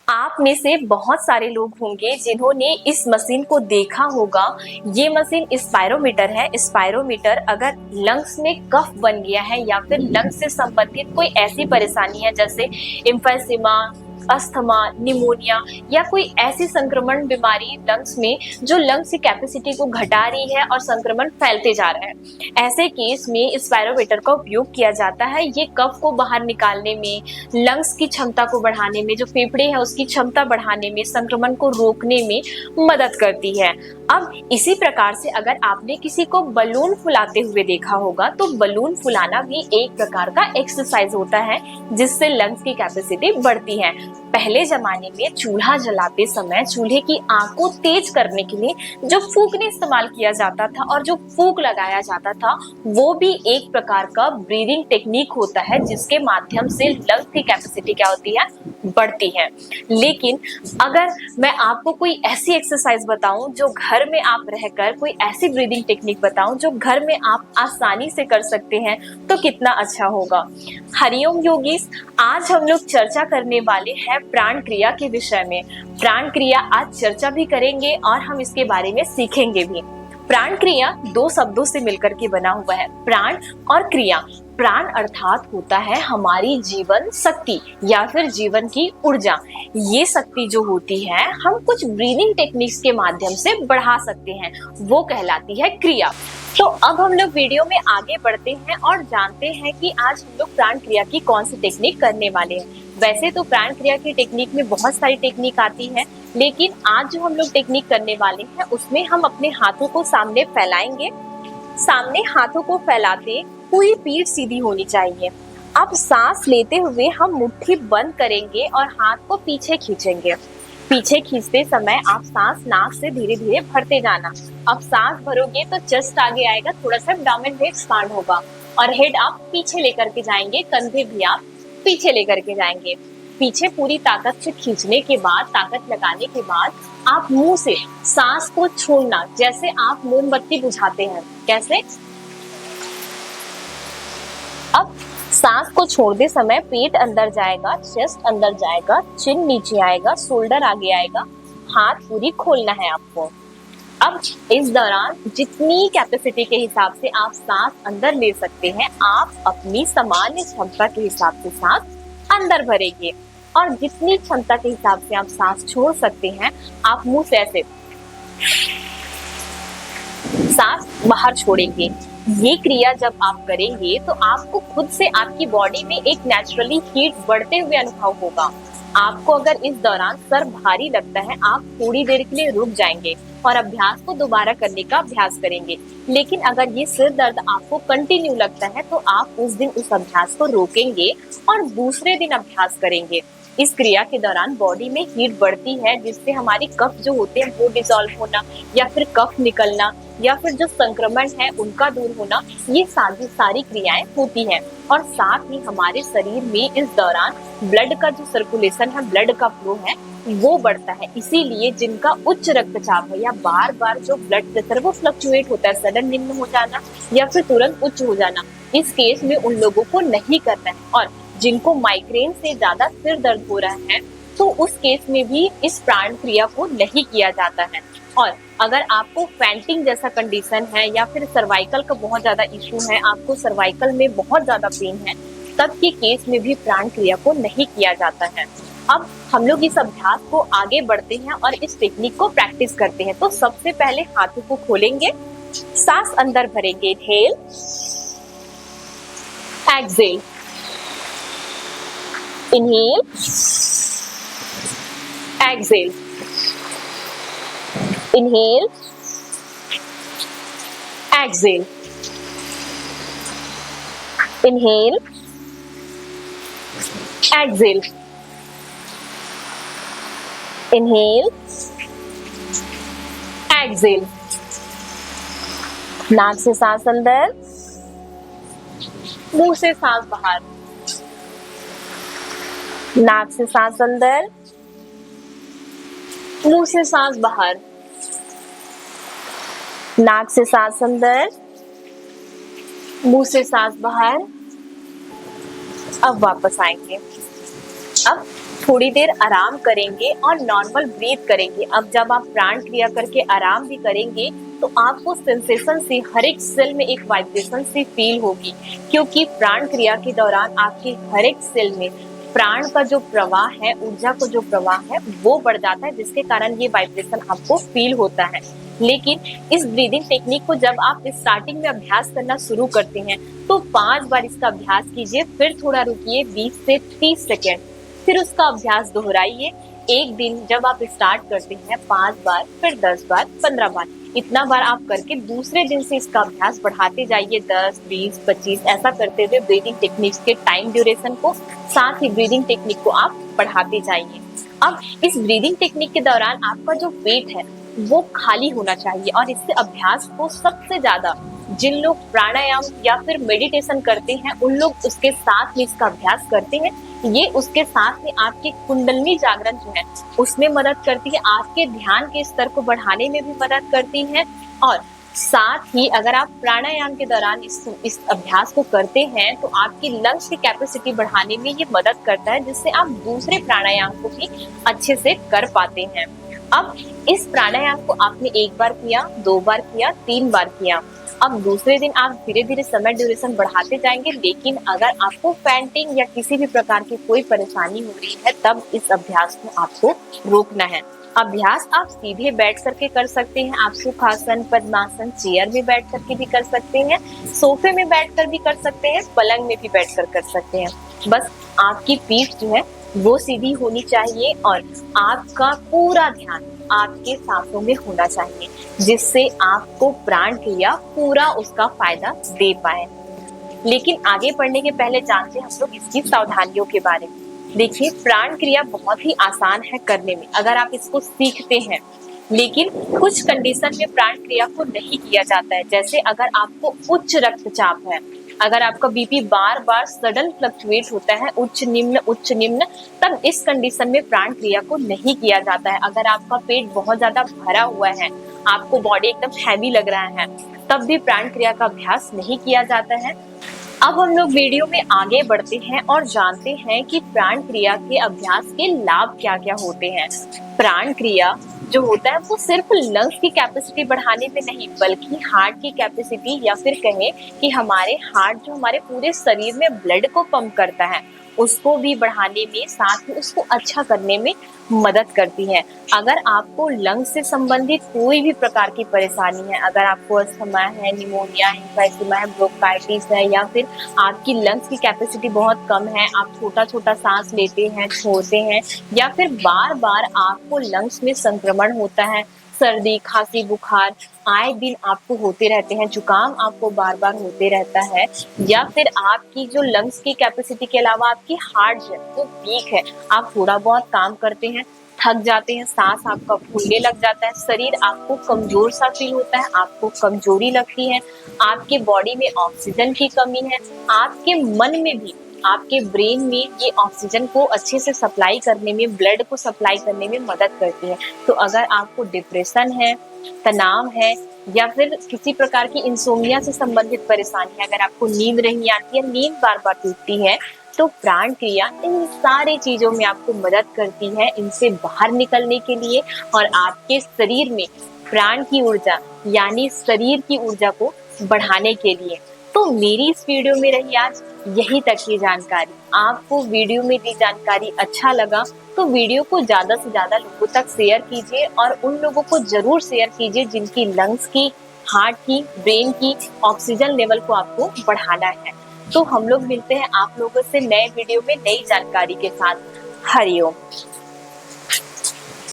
आप में से बहुत सारे लोग होंगे जिन्होंने इस मशीन को देखा होगा। ये मशीन स्पायरोमीटर है। स्पायरोमीटर अगर लंग्स में कफ बन गया है या फिर लंग्स से संबंधित कोई ऐसी परेशानी है जैसे इम्फेसिमा, अस्थमा, निमोनिया या कोई ऐसी संक्रमण बीमारी लंग्स में जो लंग्स की कैपेसिटी को घटा रही है और संक्रमण फैलते जा रहा है, ऐसे केस में स्पायरोमीटर का उपयोग किया जाता है। ये कफ को बाहर निकालने में, लंग्स की क्षमता को बढ़ाने में, जो फेफड़े है उसकी क्षमता बढ़ाने में, संक्रमण को रोकने में मदद करती है। अब इसी प्रकार से अगर आपने किसी को बलून फुलाते हुए देखा होगा तो बलून फुलाना भी एक प्रकार का एक्सरसाइज होता है जिससे लंग्स की कैपेसिटी बढ़ती है। पहले जमाने में चूल्हा जलाते समय चूल्हे की आग को तेज करने के लिए जो फूंकने इस्तेमाल किया जाता था और जो फूंक लगाया जाता था वो भी एक प्रकार का ब्रीदिंग टेक्निक होता है जिसके माध्यम से लंग्स की कैपेसिटी क्या होती है, बढ़ती है। लेकिन अगर मैं आपको कोई ऐसी एक्सरसाइज बताऊं जो घर में आप रहकर, कोई ऐसी ब्रीदिंग टेक्निक बताऊं जो घर में आप आसानी से कर सकते हैं तो कितना अच्छा होगा। हरिओम योगीस, आज हम लोग चर्चा करने वाले हैं प्राण क्रिया के विषय में। प्राण क्रिया आज चर्चा भी करेंगे और हम इसके बारे में सीखेंगे भी। प्राण क्रिया दो शब्दों से मिलकर के बना हुआ है, प्राण और क्रिया। प्राण अर्थात होता है हमारी जीवन शक्ति या फिर जीवन की ऊर्जा। ये शक्ति जो होती है हम कुछ ब्रीदिंग टेक्निक्स के माध्यम से बढ़ा सकते हैं, वो कहलाती है क्रिया। तो अब हम लोग वीडियो में आगे बढ़ते हैं और जानते हैं कि आज हम लोग प्राण क्रिया की कौन सी टेक्निक करने वाले हैं। वैसे तो प्राण क्रिया की टेक्निक में बहुत सारी टेक्निक आती है, लेकिन आज जो हम लोग टेक्निक करने वाले हैं उसमें हम अपने हाथों को सामने फैलाएंगे। सामने हाथों को फैलाते पूरी पीठ सीधी होनी चाहिए। अब सांस लेते हुए हम मुट्ठी बंद करेंगे और हाथ को पीछे खींचेंगे। पीछे खींचते समय आप सांस नाक से धीरे धीरे भरते जाना। अब सांस भरोगे तो चेस्ट आगे आएगा, थोड़ा सा एब्डोमेन भी एक्सपांड होगा और हेड आप पीछे लेकर के जाएंगे, कंधे भी आप पीछे लेकर के जाएंगे। पीछे पूरी ताकत से खींचने के बाद, ताकत लगाने के बाद आप मुंह से सांस को छोड़ना, जैसे आप मोमबत्ती बुझाते हैं, कैसे। अब सांस को छोड़ते समय पेट अंदर जाएगा, चेस्ट अंदर जाएगा, चिन नीचे आएगा, शोल्डर आगे आएगा, हाथ पूरी खोलना है आपको। अब इस दौरान जितनी कैपेसिटी के हिसाब से आप सांस अंदर ले सकते हैं, आप अपनी सामान्य क्षमता के हिसाब से सांस अंदर भरेंगे और जितनी क्षमता के हिसाब से आप सांस छोड़ सकते हैं, आप मुंह से ऐसे सांस बाहर छोड़ेंगे। ये क्रिया जब आप करेंगे तो आपको खुद से आपकी बॉडी में एक नेचुरली हीट बढ़ते हुए अनुभव होगा। आपको अगर इस दौरान सर भारी लगता है, आप थोड़ी देर के लिए रुक जाएंगे और अभ्यास को दोबारा करने का अभ्यास करेंगे। लेकिन अगर ये सिर दर्द आपको कंटिन्यू लगता है तो आप उस दिन उस अभ्यास को रोकेंगे और दूसरे दिन अभ्यास करेंगे। इस क्रिया के दौरान बॉडी में हीट बढ़ती है जिससे हमारी कफ जो होते हैं वो डिसॉल्व होना या फिर कफ निकलना या फिर जो संक्रमण है उनका दूर होना, ये सारी क्रियाएं होती हैं। और साथ ही हमारे शरीर में इस दौरान ब्लड का जो सर्कुलेशन है, ब्लड का फ्लो है वो बढ़ता है। इसीलिए जिनका उच्च रक्तचाप है या बार बार जो ब्लड प्रेशर वो फ्लक्चुएट होता है, सडन निम्न हो जाना या फिर तुरंत उच्च हो जाना, इस केस में उन लोगों को नहीं करना है। और जिनको माइग्रेन से ज्यादा सिर दर्द हो रहा है तो उस केस में भी इस प्राण क्रिया को नहीं किया जाता है। और अगर आपको फैंटिंग जैसा कंडीशन है या फिर सर्वाइकल का बहुत ज्यादा इशू है, आपको सर्वाइकल में बहुत ज्यादा पेन है, तब के केस में भी प्राण क्रिया को नहीं किया जाता है। अब हम लोग इस अभ्यास को आगे बढ़ते हैं और इस टेक्निक को प्रैक्टिस करते हैं। तो सबसे पहले हाथों को खोलेंगे, सांस अंदर भरेंगे, inhale, exhale, inhale, exhale, inhale, exhale, inhale, exhale, inhale, exhale. नाक से सांस अंदर, मुंह से सांस बाहर। नाक से सांस अंदर, मुंह से सांस बाहर। नाक से सांस अंदर, मुंह से सांस बाहर। अब वापस आएंगे। अब थोड़ी देर आराम करेंगे और नॉर्मल ब्रीथ करेंगे। अब जब आप प्राण क्रिया करके आराम भी करेंगे तो आपको सेंसेशन से हर एक सेल में एक वाइब्रेशन सी फील होगी, क्योंकि प्राण क्रिया के दौरान आपके हर एक सेल में प्राण का जो प्रवाह है, ऊर्जा का जो प्रवाह है वो बढ़ जाता है, जिसके कारण ये वाइब्रेशन आपको फील होता है। लेकिन इस ब्रीदिंग टेक्निक को जब आप स्टार्टिंग में अभ्यास करना शुरू करते हैं तो 5 बार इसका अभ्यास कीजिए, फिर थोड़ा रुकिए 20 से 30 सेकेंड, फिर उसका अभ्यास दोहराइए। एक दिन जब आप स्टार्ट करते हैं 5 बार, फिर 10 बार, 15 बार, इतना बार आप करके दूसरे दिन से इसका अभ्यास बढ़ाते जाइए। 10, 20, 25 ऐसा करते हुए ब्रीदिंग टेक्निक्स के टाइम ड्यूरेशन को, साथ ही ब्रीदिंग टेक्निक को आप बढ़ाते जाइए। अब इस ब्रीदिंग टेक्निक के दौरान आपका जो पेट है वो खाली होना चाहिए, और इससे अभ्यास को सबसे ज्यादा जिन लोग प्राणायाम या फिर मेडिटेशन करते हैं उन लोग उसके साथ में इसका अभ्यास करते हैं। ये उसके साथ में आपकी कुंडलिनी जागरण जो है उसमें मदद करती है, आपके ध्यान के स्तर को बढ़ाने में भी मदद करती है। और साथ ही अगर आप प्राणायाम के दौरान इस अभ्यास को करते हैं तो आपकी लंग्स की कैपेसिटी बढ़ाने में ये मदद करता है, जिससे आप दूसरे प्राणायाम को भी अच्छे से कर पाते हैं। अब इस प्राणायाम को आपने 1 बार किया, 2 बार किया, 3 बार किया, अब दूसरे दिन आप धीरे धीरे समय ड्यूरेशन बढ़ाते जाएंगे। लेकिन अगर आपको फैंटिंग या किसी भी प्रकार की कोई परेशानी हो रही है तब इस अभ्यास को आपको रोकना है। अभ्यास आप सीधे बैठ करके कर सकते हैं, आप सुखासन, पद्मासन, चेयर में बैठ करके भी कर सकते हैं, सोफे में बैठकर भी कर सकते हैं, पलंग में भी बैठकर कर सकते हैं। बस आपकी पीठ जो है वो सीधी होनी चाहिए और आपका पूरा ध्यान आपके सांसों में होना चाहिए, जिससे आपको प्राण क्रिया पूरा उसका फायदा दे पाए। लेकिन आगे बढ़ने के पहले जानते हैं हम लोग इसकी सावधानियों के बारे में। देखिए, प्राण क्रिया बहुत ही आसान है करने में अगर आप इसको सीखते हैं, लेकिन कुछ कंडीशन में प्राण क्रिया को नहीं किया जाता है। जैसे अगर आपको उच्च रक्तचाप है, अगर आपका बीपी बार बार सडन फ्लक्चुएट होता है, उच्च निम्न, तब इस कंडीशन में प्राण क्रिया को नहीं किया जाता है। अगर आपका पेट बहुत ज्यादा भरा हुआ है, आपको बॉडी एकदम हैवी लग रहा है, तब भी प्राण क्रिया का अभ्यास नहीं किया जाता है। अब हम लोग वीडियो में आगे बढ़ते हैं और जानते हैं कि प्राण क्रिया के अभ्यास के लाभ क्या क्या होते हैं। प्राण क्रिया जो होता है वो सिर्फ लंग्स की कैपेसिटी बढ़ाने में नहीं, बल्कि हार्ट की कैपेसिटी या फिर कहें कि हमारे हार्ट जो हमारे पूरे शरीर में ब्लड को पंप करता है उसको भी बढ़ाने में, साथ ही उसको अच्छा करने में मदद करती है। अगर आपको लंग्स से संबंधित कोई भी प्रकार की परेशानी है, अगर आपको अस्थमा है, निमोनिया है, एम्फीसिमा है, ब्रोंकाइटिस है, या फिर आपकी लंग्स की कैपेसिटी बहुत कम है, आप छोटा छोटा सांस लेते हैं, छोड़ते हैं, या फिर बार बार आपको लंग्स में संक्रमण होता है, सर्दी, खांसी, बुखार आए दिन आपको होते रहते हैं, जुकाम आपको बार बार होते रहता है, या फिर आपकी जो लंग्स की कैपेसिटी के अलावा आपकी हार्ट जो है वो वीक है, आप थोड़ा बहुत काम करते हैं, थक जाते हैं, सांस आपका फूलने लग जाता है, शरीर आपको कमजोर सा फील होता है, आपको कमजोरी लगती है, आपके बॉडी में ऑक्सीजन की कमी है, आपके मन में भी, आपके ब्रेन में ये ऑक्सीजन को अच्छे से सप्लाई करने में, ब्लड को सप्लाई करने में मदद करती है। तो अगर आपको डिप्रेशन है, तनाव है, या फिर किसी प्रकार की इंसोम्निया से संबंधित परेशानी है, अगर आपको नींद नहीं आती है, नींद बार बार टूटती है, तो प्राण क्रिया इन सारी चीजों में आपको मदद करती है इनसे बाहर निकलने के लिए और आपके शरीर में प्राण की ऊर्जा यानी शरीर की ऊर्जा को बढ़ाने के लिए। तो मेरी इस वीडियो में रही आज यही तक की जानकारी। आपको वीडियो में दी जानकारी अच्छा लगा तो वीडियो को ज्यादा से ज्यादा लोगों तक शेयर कीजिए और उन लोगों को जरूर शेयर कीजिए जिनकी लंग्स की, हार्ट की, ब्रेन की ऑक्सीजन लेवल को आपको बढ़ाना है। तो हम लोग मिलते हैं आप लोगों से नए वीडियो में नई जानकारी के साथ। हरिओम।